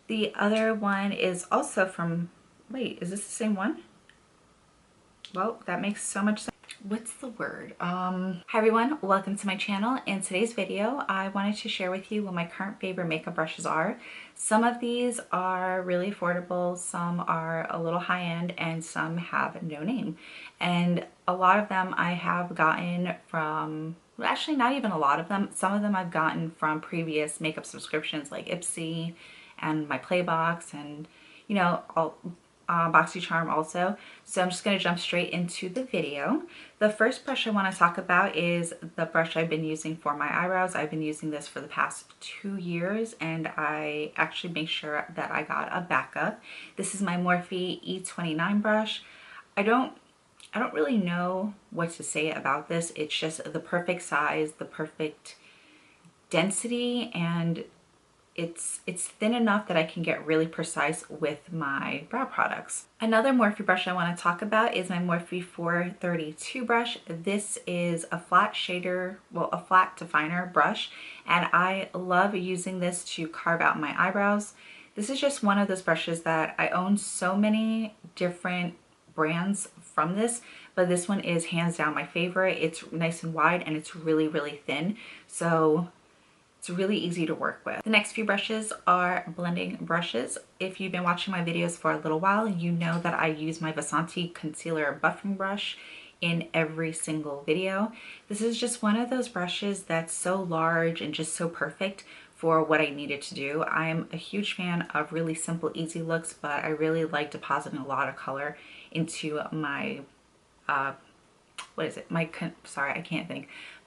The other one is also from, wait, is this the same one? Well, that makes so much sense. What's the word? Hi everyone, welcome to my channel. In today's video, I wanted to share with you what my current favorite makeup brushes are. Some of these are really affordable, some are a little high-end, and some have no name. And a lot of them I have gotten from, well, actually not even a lot of them, some of them I've gotten from previous makeup subscriptions like Ipsy and my Playbox and, you know, all BoxyCharm also. So I'm just going to jump straight into the video. The first brush I want to talk about is the brush I've been using for my eyebrows. I've been using this for the past 2 years and I actually make sure that I got a backup. This is my Morphe E29 brush. I don't really know what to say about this. It's just the perfect size, the perfect density, and it's thin enough that I can get really precise with my brow products. Another Morphe brush I want to talk about is my Morphe 432 brush. This is a flat shader, well, a flat definer brush, and I love using this to carve out my eyebrows. This is just one of those brushes that I own so many different brands from this, but this one is hands down my favorite. It's nice and wide and it's really, really thin. So it's really easy to work with. The next few brushes are blending brushes. If you've been watching my videos for a little while, you know that I use my Vasanti concealer buffing brush in every single video. This is just one of those brushes that's so large and just so perfect for what I needed to do. I'm a huge fan of really simple, easy looks, but I really like depositing a lot of color into my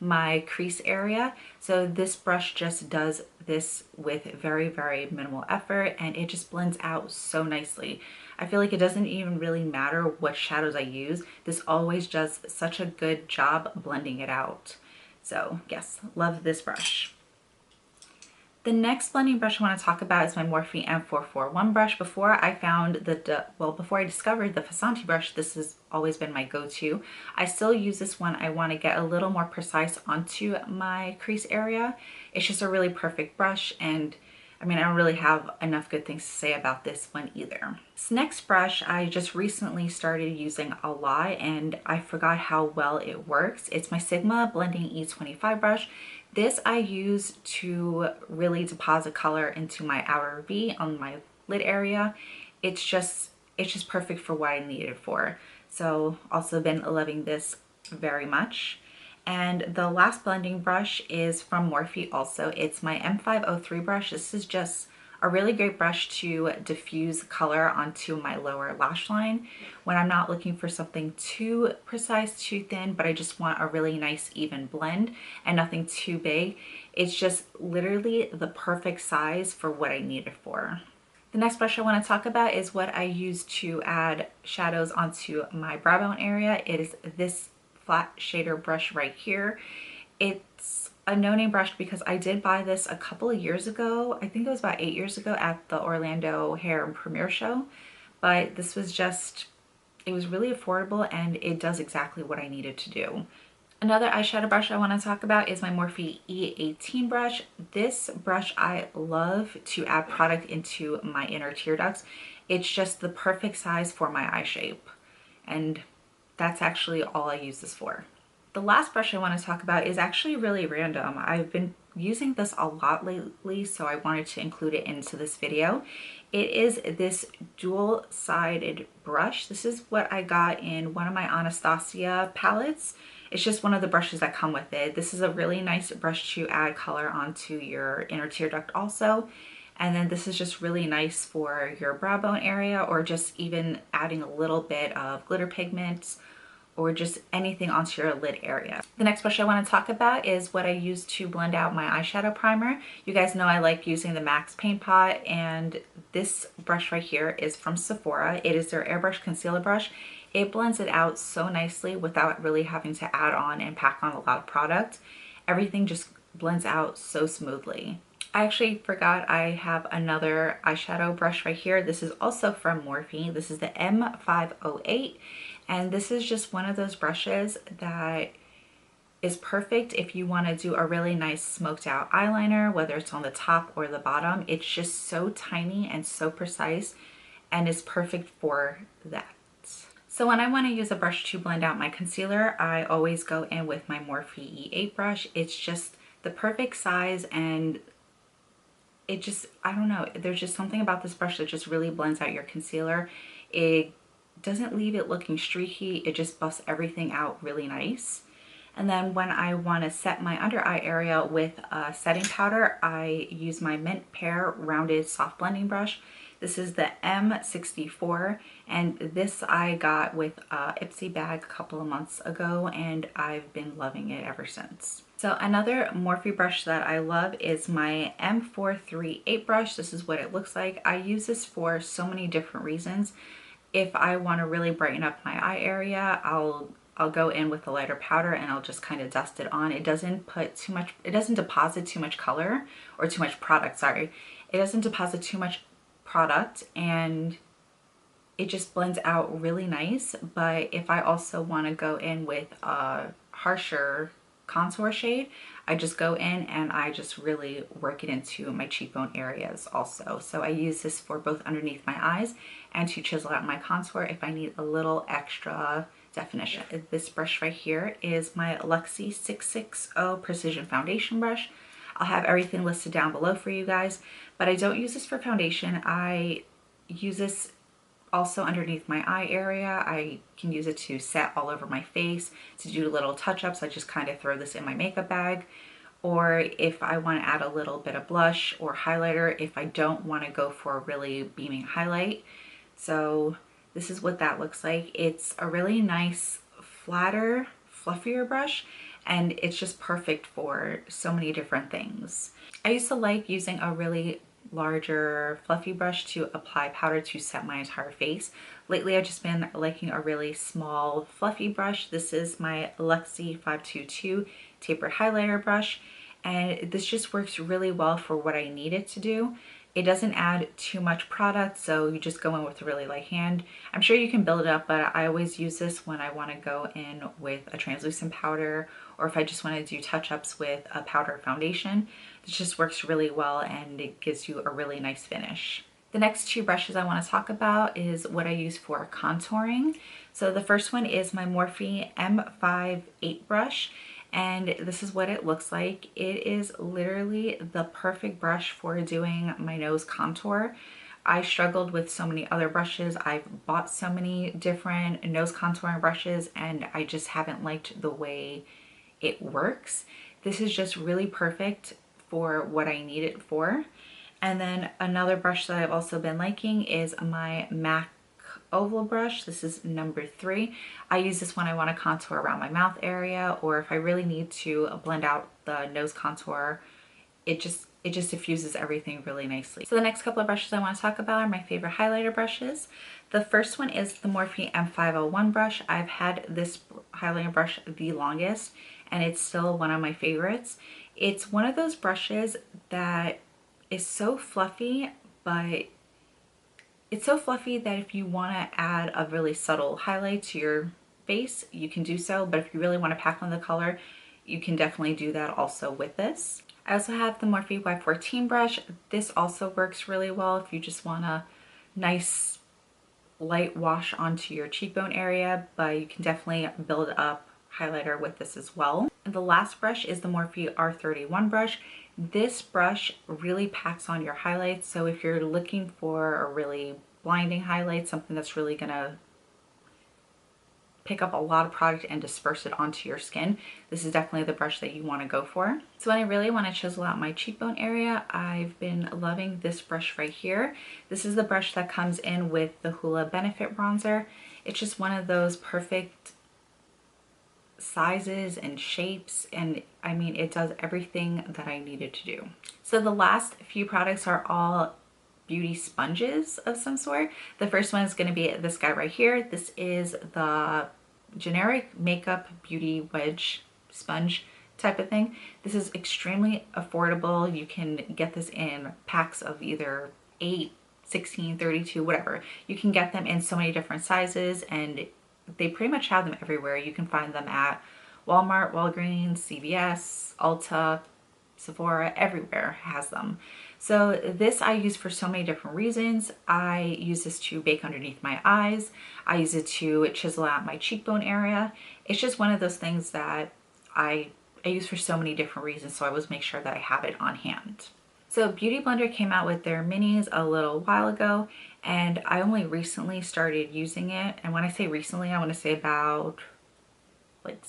my crease area. So this brush just does this with very, very minimal effort, and it just blends out so nicely. I feel like it doesn't even really matter what shadows I use. This always does such a good job blending it out. So yes, love this brush. The next blending brush I want to talk about is my Morphe M4 brush. Before I discovered the Vasanti brush, this has always been my go-to. I still use this one. I want to get a little more precise onto my crease area. It's just a really perfect brush, and I mean, I don't really have enough good things to say about this one either. This next brush I just recently started using a lot and I forgot how well it works. It's my Sigma Blending E25 brush. This I use to really deposit color into my outer V on my lid area. It's just perfect for what I need it for. So also been loving this very much. And the last blending brush is from Morphe also. It's my M503 brush. This is just a really great brush to diffuse color onto my lower lash line when I'm not looking for something too precise, too thin, but I just want a really nice even blend and nothing too big. It's just literally the perfect size for what I need it for. The next brush I want to talk about is what I use to add shadows onto my brow bone area. It is this flat shader brush right here. It's a no-name brush because I did buy this a couple of years ago. I think it was about 8 years ago at the Orlando Hair and Premiere show. But this was just, it was really affordable and it does exactly what I needed to do. Another eyeshadow brush I want to talk about is my Morphe E18 brush. This brush I love to add product into my inner tear ducts. It's just the perfect size for my eye shape. And that's actually all I use this for. The last brush I want to talk about is actually really random. I've been using this a lot lately, so I wanted to include it into this video. It is this dual-sided brush. This is what I got in one of my Anastasia palettes. It's just one of the brushes that come with it. This is a really nice brush to add color onto your inner tear duct also. And then this is just really nice for your brow bone area, or just even adding a little bit of glitter pigments or just anything onto your lid area. The next brush I want to talk about is what I use to blend out my eyeshadow primer. You guys know I like using the MAC Paint Pot, and this brush right here is from Sephora. It is their Airbrush concealer brush. It blends it out so nicely without really having to add on and pack on a lot of product. Everything just blends out so smoothly. I actually forgot I have another eyeshadow brush right here. This is also from Morphe. This is the M508, and this is just one of those brushes that is perfect if you want to do a really nice smoked out eyeliner, whether it's on the top or the bottom. It's just so tiny and so precise and is perfect for that. So when I want to use a brush to blend out my concealer, I always go in with my Morphe E8 brush. It's just the perfect size, and it just, I don't know, there's just something about this brush that just really blends out your concealer. It doesn't leave it looking streaky, it just buffs everything out really nice. And then when I want to set my under eye area with a setting powder, I use my Mint Pear rounded soft blending brush. This is the M64, and this I got with a Ipsy bag a couple of months ago, and I've been loving it ever since. So another Morphe brush that I love is my M4 3/8 brush. This is what it looks like. I use this for so many different reasons. If I want to really brighten up my eye area, I'll go in with a lighter powder and I'll just kind of dust it on. It doesn't put too much, it doesn't deposit too much color, or too much product, sorry. It doesn't deposit too much product, and it just blends out really nice. But if I also want to go in with a harsher contour shade, I just go in and I just really work it into my cheekbone areas also. So I use this for both underneath my eyes and to chisel out my contour if I need a little extra definition. This brush right here is my Alexi 660 Precision Foundation brush. I'll have everything listed down below for you guys, but I don't use this for foundation. I use this also underneath my eye area. I can use it to set all over my face, to do little touch-ups. I just kind of throw this in my makeup bag. Or if I want to add a little bit of blush or highlighter, if I don't want to go for a really beaming highlight. So this is what that looks like. It's a really nice, flatter, fluffier brush, and it's just perfect for so many different things. I used to like using a really larger fluffy brush to apply powder to set my entire face. Lately I've just been liking a really small fluffy brush. This is my Luxie 522 Tapered highlighter brush, and this just works really well for what I need it to do. It doesn't add too much product, so you just go in with a really light hand. I'm sure you can build it up, but I always use this when I want to go in with a translucent powder, or if I just want to do touch-ups with a powder foundation. This just works really well, and it gives you a really nice finish. The next two brushes I want to talk about is what I use for contouring. So the first one is my Morphe M5 8 brush, and this is what it looks like. It is literally the perfect brush for doing my nose contour. I struggled with so many other brushes. I've bought so many different nose contouring brushes, and I just haven't liked the way it works. This is just really perfect for what I need it for. And then another brush that I've also been liking is my MAC oval brush. This is number 3. I use this when I want to contour around my mouth area, or if I really need to blend out the nose contour. It just diffuses everything really nicely. So the next couple of brushes I want to talk about are my favorite highlighter brushes. The first one is the Morphe M501 brush. I've had this highlighter brush the longest, and it's still one of my favorites. It's one of those brushes that is so fluffy, but it's so fluffy that if you want to add a really subtle highlight to your face, you can do so. But if you really want to pack on the color, you can definitely do that also with this. I also have the Morphe Y14 brush. This also works really well if you just want a nice light wash onto your cheekbone area, but you can definitely build up highlighter with this as well. And the last brush is the Morphe R31 brush. This brush really packs on your highlights, so if you're looking for a really blinding highlight, something that's really gonna pick up a lot of product and disperse it onto your skin, this is definitely the brush that you want to go for. So when I really want to chisel out my cheekbone area, I've been loving this brush right here. This is the brush that comes in with the Hoola Benefit Bronzer. It's just one of those perfect sizes and shapes, and I mean, it does everything that I needed to do. So the last few products are all beauty sponges of some sort. The first one is going to be this guy right here. This is the generic makeup beauty wedge sponge type of thing. This is extremely affordable. You can get this in packs of either 8, 16, 32, whatever. You can get them in so many different sizes, and they pretty much have them everywhere. You can find them at Walmart, Walgreens, CVS, Ulta, Sephora, everywhere has them. So this I use for so many different reasons. I use this to bake underneath my eyes. I use it to chisel out my cheekbone area. It's just one of those things that I use for so many different reasons, so I always make sure that I have it on hand. So Beauty Blender came out with their minis a little while ago, and I only recently started using it. And when I say recently, I want to say about like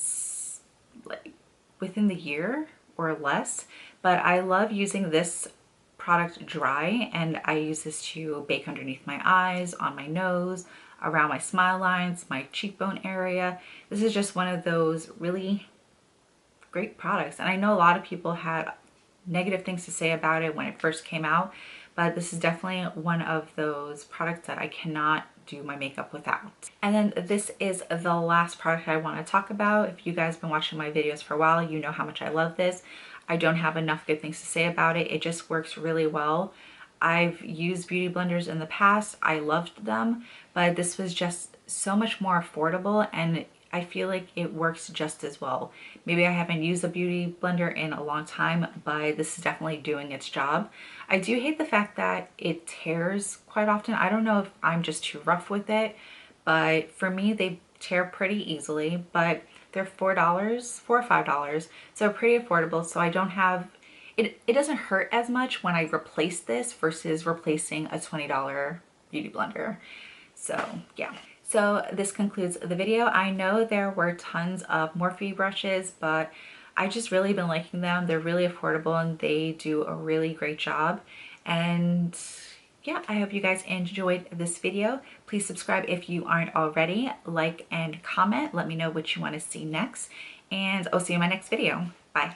within the year or less. But I love using this product dry, and I use this to bake underneath my eyes, on my nose, around my smile lines, my cheekbone area. This is just one of those really great products, and I know a lot of people had negative things to say about it when it first came out, but this is definitely one of those products that I cannot do my makeup without. And then this is the last product I want to talk about. If you guys have been watching my videos for a while, you know how much I love this. I don't have enough good things to say about it. It just works really well. I've used beauty blenders in the past. I loved them, but this was just so much more affordable, and I feel like it works just as well. Maybe I haven't used a beauty blender in a long time, but this is definitely doing its job. I do hate the fact that it tears quite often. I don't know if I'm just too rough with it, but for me, they tear pretty easily, but they're $4, $4 or $5, so pretty affordable. So I don't have, it doesn't hurt as much when I replace this versus replacing a $20 beauty blender. So yeah. So this concludes the video. I know there were tons of Morphe brushes, but I just really been liking them. They're really affordable and they do a really great job. And yeah, I hope you guys enjoyed this video. Please subscribe if you aren't already. Like and comment. Let me know what you want to see next. And I'll see you in my next video. Bye.